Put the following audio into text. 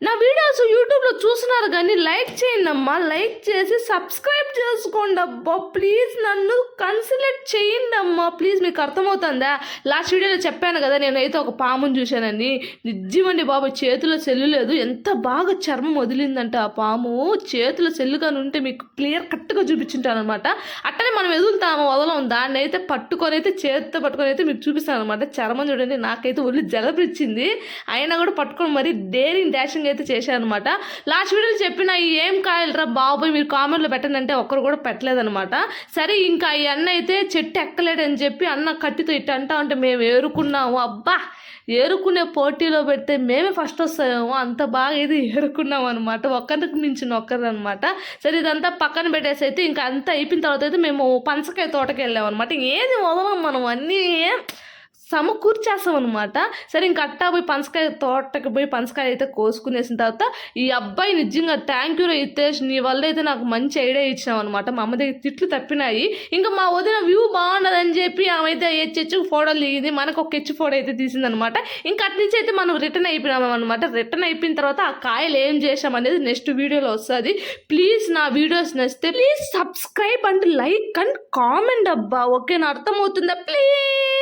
నా వీడియోస్ యూట్యూబ్లో చూస్తున్నారు కానీ లైక్ చేయండి అమ్మా, లైక్ చేసి సబ్స్క్రైబ్ చేసుకోండి అబ్బా, ప్లీజ్ నన్ను కన్సిడర్ చేయండి అమ్మా, ప్లీజ్. మీకు అర్థమవుతుందా? లాస్ట్ వీడియోలో చెప్పాను కదా, నేనైతే ఒక పాముని చూశానని. నిజమండి బాబు, చేతిలో సెల్లు లేదు, ఎంత బాగా చర్మం వదిలిందంటే ఆ పాము. చేతిలో సెల్లు కానీ ఉంటే మీకు క్లియర్ కట్గా చూపించుంటాను అనమాట. అట్టనే మనం వదులుతాము, వదలం, దాన్ని అయితే పట్టుకొని అయితే చేతితో పట్టుకొని అయితే మీకు చూపిస్తాను అనమాట. చర్మం చూడండి, నాకైతే ఒళ్ళు జలపిచ్చింది, అయినా కూడా పట్టుకొని మరీ డేరింగ్ డాషింగ్ అయితే చేశాను అనమాట. లాస్ట్ వీడియోలో చెప్పిన ఈ ఏం కాయలరా బాబోయ్ మీరు కామెంట్లో పెట్టండి అంటే ఒక్కరు కూడా పెట్టలేదనమాట. సరే ఇంకా ఈ అన్న అయితే చెట్టు ఎక్కలేడని చెప్పి అన్న కట్టితో ఇట్ట అంటా ఉంటే మేము ఏరుకున్నాము. అబ్బా, ఏరుకునే పోటీలో పెడితే మేమే ఫస్ట్ వస్తామేమో, అంత బాగా అయితే ఏరుకున్నాం అనమాట, ఒక్కరికి మించిన ఒక్కరు అనమాట. సరే ఇదంతా పక్కన పెట్టేసి అయితే ఇంకా అంతా అయిపోయిన తర్వాత అయితే మేము పనసకాయ తోటకి వెళ్ళాం అనమాట. ఏది వదలం మనం, అన్నీ సమకూర్చేస్తాం అనమాట. సరే ఇంక అట్టా పోయి పనసకాయ తోటకి పోయి పనసకాయ అయితే కోసుకునేసిన తర్వాత ఈ అబ్బాయి నిజంగా థ్యాంక్ యూ రితేష్, నీ వల్ల అయితే నాకు మంచి ఐడియా ఇచ్చినాం అనమాట. మా అమ్మ దగ్గర తిట్లు తప్పినాయి. ఇంకా మా వదిన వ్యూ బాగుండదని చెప్పి ఆమె అయితే హెచ్చు ఫోటోలు దిగింది, మనకు ఒక హెచ్చు ఫోటో అయితే తీసిందనమాట. ఇంకా అటు నుంచి అయితే మనం రిటర్న్ అయిపోయినాం అనమాట. రిటర్న్ అయిపోయిన తర్వాత ఆ కాయలు ఏం చేసాం అనేది నెక్స్ట్ వీడియోలో వస్తుంది. ప్లీజ్ నా వీడియోస్ నచ్చితే please subscribe and like and comment అబ్బా, ఓకేనా? అర్థమవుతుందా? ప్లీజ్.